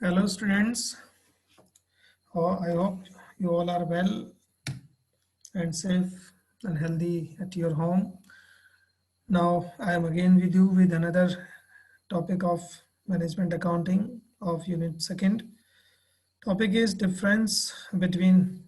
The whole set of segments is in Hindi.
Hello students, I hope you all are well and safe and healthy at your home. Now I am again with you with another topic of management accounting of unit second. Topic is difference between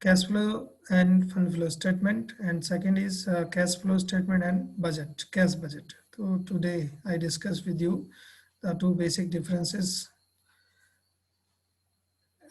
cash flow and fund flow statement, and second is cash flow statement and budget, cash budget. So today I discuss with you the two basic differences.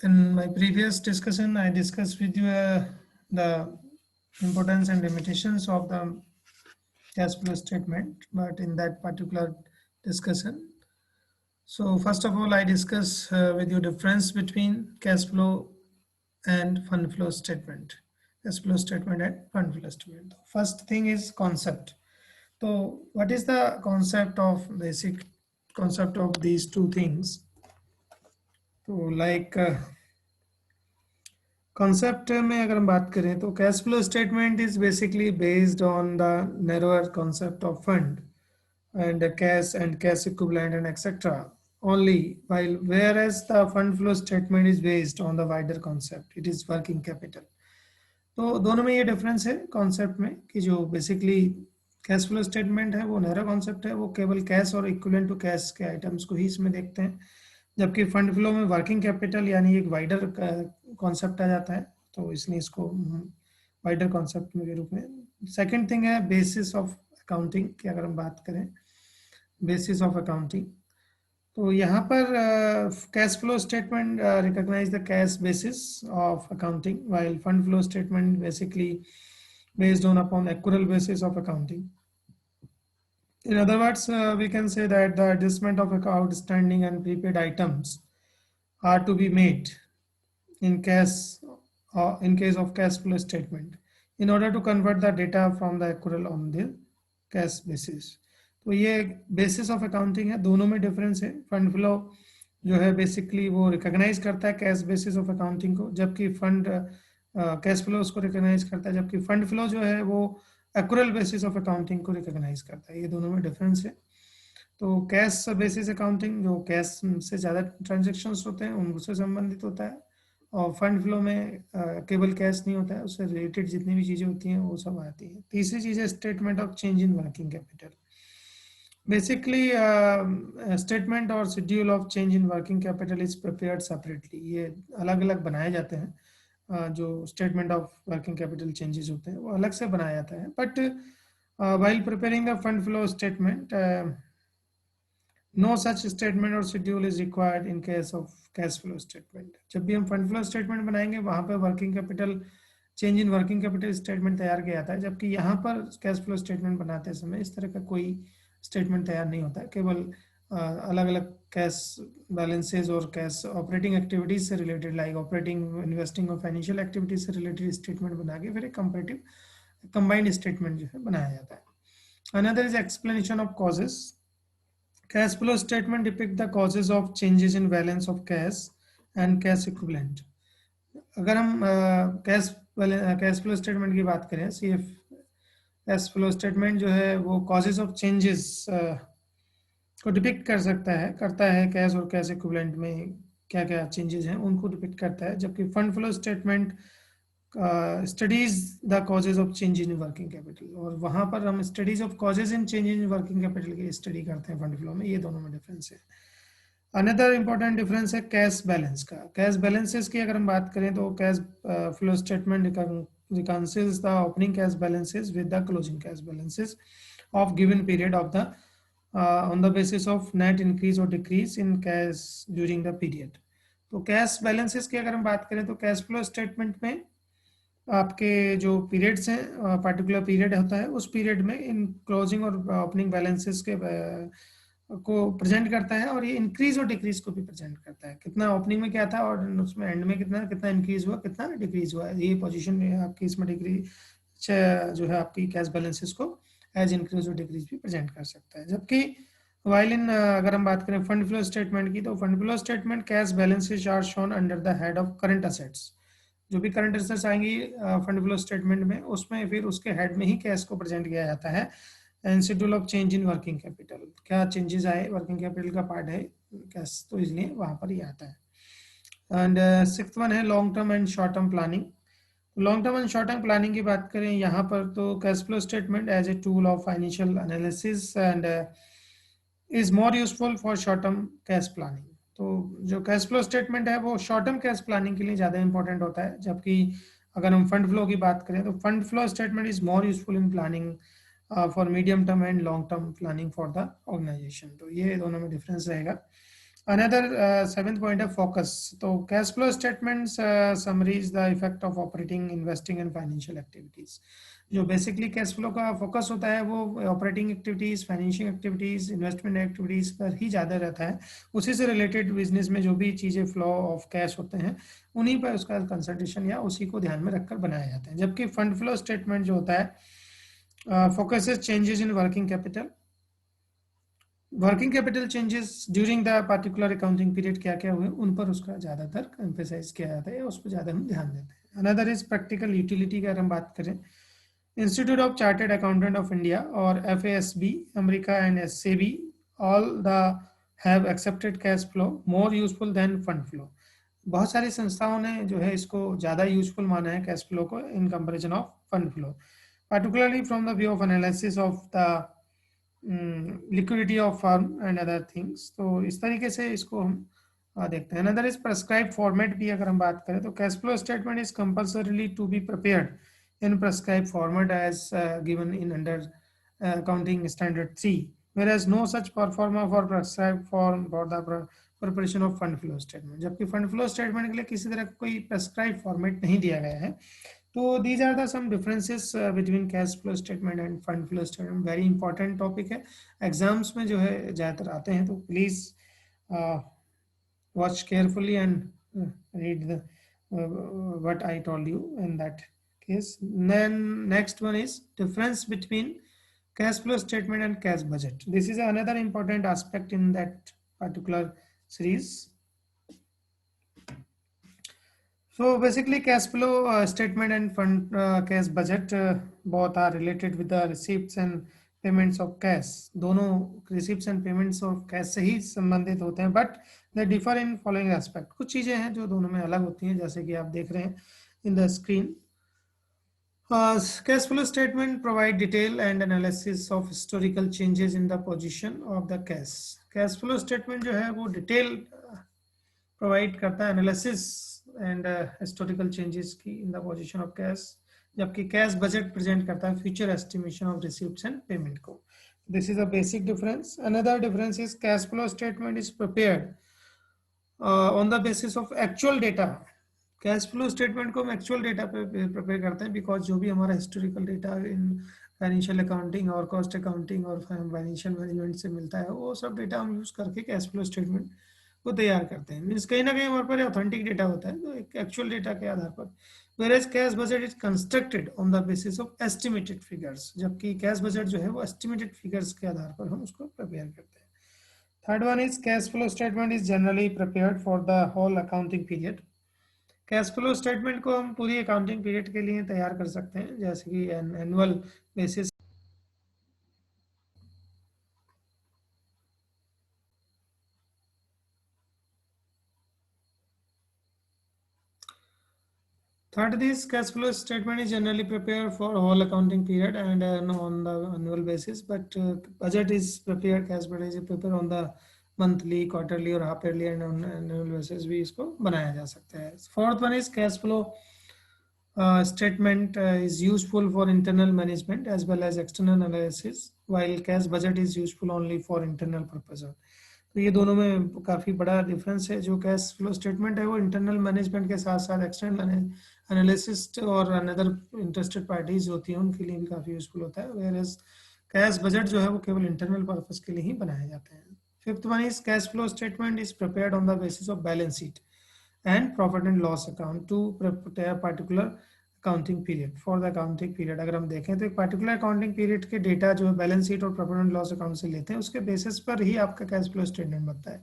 In my previous discussion, I discussed with you the importance and limitations of the cash flow statement, but in that particular discussion. So first of all, I discuss with you difference between cash flow and fund flow statement. Cash flow statement and fund flow statement. First thing is concept. So what is the concept of basic concept of these two things? So like concept में अगर हम बात करें तो cash flow statement is basically based on the narrower concept of fund and cash equivalent and etc. only, while whereas the fund flow statement is based on the wider concept, it is working capital. तो दोनों में ये डिफरेंस है कॉन्सेप्ट में कि जो बेसिकली कैश फ्लो स्टेटमेंट है वो नैरो कॉन्सेप्ट है, वो केवल कैश और इक्विवेलेंट टू कैश के आइटम्स को ही इसमें देखते हैं, जबकि फंड फ्लो में वर्किंग कैपिटल यानी एक वाइडर कॉन्सेप्ट आ जाता है, तो इसलिए इसको वाइडर कॉन्सेप्ट के रूप में. सेकंड थिंग है बेसिस ऑफ अकाउंटिंग की अगर हम बात करें, बेसिस ऑफ अकाउंटिंग, तो यहाँ पर cash flow statement recognise the cash basis of accounting, while fund flow statement basically based on upon accrual basis of accounting. In other words, we can say that the adjustment of outstanding and prepaid items are to be made in cash in case of cash flow statement in order to convert the data from the accrual on the cash basis. तो ये बेसिस ऑफ अकाउंटिंग है, दोनों में डिफरेंस है. फंड फ्लो जो है बेसिकली वो रिकॉग्नाइज करता है कैश बेसिस ऑफ अकाउंटिंग को, जबकि फंड कैश फ्लो उसको रिकॉग्नाइज करता है, जबकि फंड फ्लो जो है वो एक्रूअल बेसिस ऑफ अकाउंटिंग को रिकॉग्नाइज करता है. ये दोनों में डिफरेंस है. तो कैश बेसिस अकाउंटिंग जो कैश से ज़्यादा ट्रांजेक्शन्स होते हैं उनसे संबंधित होता है, और फंड फ्लो में केवल कैश नहीं होता है, उससे रिलेटेड जितनी भी चीज़ें होती हैं वो सब आती हैं. तीसरी चीज़ है statement of change in working capital. Basically statement और schedule of change in working capital is prepared separately. ये अलग अलग बनाए जाते हैं. जो statement of working capital changes होते हैं वो अलग से बनाया जाता है, but while preparing the fund flow statement, no such statement or schedule is required in case of cash flow statement. जब भी हम फंड फ्लो स्टेटमेंट बनाएंगे वहाँ पे working capital change in working capital statement तैयार किया जाता है, जबकि यहाँ पर कैश फ्लो स्टेटमेंट बनाते समय इस तरह का कोई स्टेटमेंट तैयार नहीं होता है. केवल अलग अलग कैश बैलेंसेज और कैश ऑपरेटिंग एक्टिविटीज से रिलेटेड, लाइक ऑपरेटिंग, इन्वेस्टिंग और फाइनेंशियल एक्टिविटीज से रिलेटेड स्टेटमेंट बना के फिर एक कंपैरेटिव कंबाइंड स्टेटमेंट जो है बनाया जाता है. Another is explanation of causes. Cash flow statement depict the causes of changes in balance of cash and cash equivalent. अगर हम कैश फ्लो स्टेटमेंट की बात करें, CF कैश फ्लो स्टेटमेंट जो है वो कॉजेज ऑफ चेंजेस को डिपिक्ट कर सकता है, करता है कैश और कैश इक्विवेलेंट में क्या क्या चेंजेस हैं उनको डिपिक्ट करता है, जबकि fund flow statement studies the causes of change in working capital, और वहाँ पर हम studies of causes in change in working capital की स्टडी करते हैं फंड फ्लो में. ये दोनों में डिफरेंस है. अनदर इंपॉर्टेंट डिफरेंस है कैश बैलेंस का. कैश बैलेंसेस की अगर हम बात करें तो cash flow statement reconciles the opening cash balances with the closing cash balances of given period of the on the basis of net increase or decrease in cash during the period. तो कैश बैलेंसेस की अगर हम बात करें तो कैश फ्लो स्टेटमेंट में आपके जो पीरियड्स हैं, पर्टिकुलर पीरियड होता है, उस पीरियड में इन क्लोजिंग और ओपनिंग बैलेंसेस के को प्रेजेंट करता है, और ये इंक्रीज और डिक्रीज को भी प्रेजेंट करता है. कितना ओपनिंग में क्या था और उसमें एंड में कितना इंक्रीज हुआ, कितना डिक्रीज हुआ, ये पोजीशन में आपकी इसमें डिक्रीज जो है आपकी कैश बैलेंसेस को एज इंक्रीज और डिक्रीज भी प्रेजेंट कर सकता है. जबकि वाइल इन अगर हम बात करें फंड फ्लो स्टेटमेंट की, तो fund flow statement cash balances are shown under the head of current assets. जो भी करंट असेट्स आएंगी फंड फ्लो स्टेटमेंट में, उसमें फिर उसके हेड में ही कैश को प्रेजेंट किया जाता है, and schedule of change in working capital, क्या चेंजेस आए, वर्किंग कैपिटल का पार्ट है कैश, तो इसलिए वहां पर ही आता है। एंड सिक्स्थ वन है long term and short term planning. Long term and short term planning की बात करें यहाँ पर, तो cash flow statement as a tool of financial analysis and is more useful for short term cash planning. तो जो कैश फ्लो स्टेटमेंट है वो शॉर्ट टर्म कैश प्लानिंग के लिए ज़्यादा इंपॉर्टेंट होता है, जबकि अगर हम फंड फ्लो की बात करें तो fund flow statement is more useful in planning for medium term and long term planning for the organisation. तो ये दोनों में डिफरेंस रहेगा। अनदर सेवेंथ पॉइंट है फोकस। तो cash flow statements summarise the effect of operating, investing and financial activities. जो बेसिकली कैश फ्लो का फोकस होता है वो operating activities, financial activities, investment activities पर ही ज़्यादा रहता है। उसी से रिलेटेड बिजनेस में जो भी चीज़ें फ्लो ऑफ कैश होते हैं उन्हीं पर उसका कंसंट्रेशन या उसी को ध्यान में रखकर बनाया जाता है। जबकि फंड फ्लो स्टेटमेंट जो होता है focuses changes in working capital, working capital changes during the particular accounting period क्या क्या हुए उन पर उसका ज़्यादातर एम्फेसाइज किया जाता है, उस पर ज़्यादा हम ध्यान देते हैं। अनदर इज प्रैक्टिकल यूटिलिटी की अगर हम बात करें, institute of chartered accountant of India और FASB America and SAB all the have accepted cash flow more useful than fund flow. बहुत सारी संस्थाओं ने जो है इसको ज़्यादा यूजफुल माना है कैश फ्लो को in comparison of fund flow, particularly from the view of analysis of the liquidity of firm and other things. तो इस तरीके से इसको हम देखते हैं। अनदर इज प्रेस्क्राइब फॉर्मेट भी अगर हम बात करें तो cash flow statement is compulsorily to be prepared in prescribe format as given in under accounting standard 3, whereas no such performer for prescribed form for the preparation of fund flow statement। जबकि फंड फ्लो स्टेटमेंट के लिए किसी तरह कोई प्रेस्क्राइब फॉर्मेट नहीं दिया गया है। तो these are the some differences between cash flow statement and fund flow statement। very important topic है, एग्जाम्स में जो है ज़्यादातर आते हैं, तो please watch carefully and read the what I told you in that case। then next one is difference between cash flow statement and cash budget। this is another important aspect in that particular series। So basically cash flow statement and fund cash budget both are related with the receipts and payments of cash। दोनों receipts and payments of cash से ही संबंधित होते हैं, but they differ in following aspect। कुछ चीजें हैं जो दोनों में अलग होती हैं, जैसे कि आप देख रहे हैं in the screen। Cash flow statement provide detail and analysis of historical changes in the position of the cash। cash flow statement जो है वो detail provide करता है analysis and historical changes की in the position of cash, जबकि cash budget present करता है future estimation of receipts and payment को। This is a basic difference। Another difference is cash flow statement is prepared on the basis of actual data। Cash flow statement को हम एक्चुअल डेटा पे प्रिपेयर करते हैं, बिकॉज जो भी हमारा historical data in financial accounting और कॉस्ट अकाउंटिंग और फाइनेंशियल मैनेजमेंट से मिलता है, वो सब डेटा हम यूज करके कैश फ्लो स्टेटमेंट को तैयार करते हैं। मीन्स कहीं ना कहीं हमारे पास ऑथेंटिक डेटा होता है, तो एक एक्चुअल डेटा के आधार पर। Whereas cash budget is constructed on the basis of estimated figures, जबकि कैश बजट जो है वो एस्टिमेटेड फिगर्स के आधार पर हम उसको प्रिपेयर करते हैं। Third one is cash flow statement is generally prepared for the whole accounting period. Cash flow statement को हम पूरी अकाउंटिंग पीरियड के लिए तैयार कर सकते हैं, जैसे कि annual basis. Third, this cash flow statement is generally prepared for whole accounting period and on the annual basis, but budget is prepared, cash budget is prepared on the monthly, quarterly और half yearly and on annual basis भी इसको बनाया जा सकता है। Fourth one is cash flow statement is useful for internal management as well as external analysis, while cash budget is useful only for internal purpose। तो ये दोनों में काफ़ी बड़ा डिफरेंस है। जो कैश फ्लो स्टेटमेंट है वो इंटरनल मैनेजमेंट के साथ साथ एक्सटर्नल एनालिसिस्ट और अनदर इंटरेस्टेड पार्टीज होती हैं उनके लिए भी काफ़ी यूजफुल होता है, वेयर एज कैश बजट जो है वो केवल इंटरनल पर्पस के लिए ही बनाए जाते हैं। Fifth one is cash flow statement is prepared on the basis of balance sheet and profit and loss account to prepare particular accounting period for the accounting period. अगर हम देखें तो एक पर्टिकुलर अकाउंटिंग पीरियड के डेटा जो है बैलेंस शीट और प्रॉफिट एंड लॉस अकाउंट से लेते हैं, उसके बेसिस पर ही आपका कैश फ्लो स्टेटमेंट बनता है।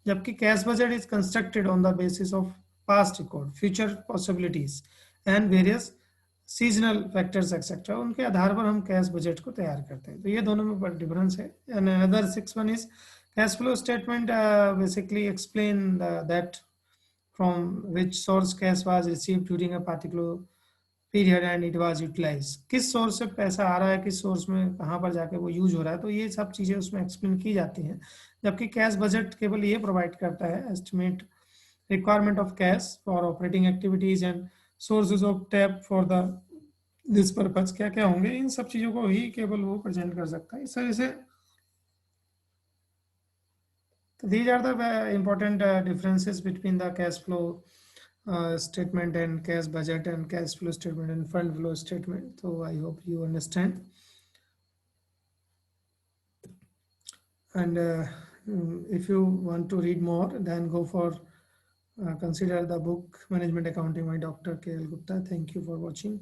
जबकि cash budget is constructed on the basis of past record, future possibilities and various seasonal factors etcetera, उनके आधार पर हम कैश बजट को तैयार करते हैं। तो ये दोनों में बड़ा डिफरेंस है। And another six one is cash flow statement basically explain that from which source cash was received during a particular period and it was utilise, किस सोर्स से पैसा आ रहा है, किस सोर्स में कहाँ पर जाके वो यूज हो रहा है, तो ये सब चीज़ें उसमें एक्सप्लेन की जाती हैं। जबकि कैश बजट केवल ये प्रोवाइड करता है estimate requirement of cash for operating activities and sources of tap for the this purpose, क्या क्या होंगे इन सब चीज़ों को ही केवल वो प्रेजेंट कर सकता है। इस तरह से these are the important differences between the cash flow statement and cash budget, and cash flow statement and fund flow statement. So I hope you understand. And if you want to read more, then go for consider the book Management Accounting by Dr. K.L. Gupta. Thank you for watching.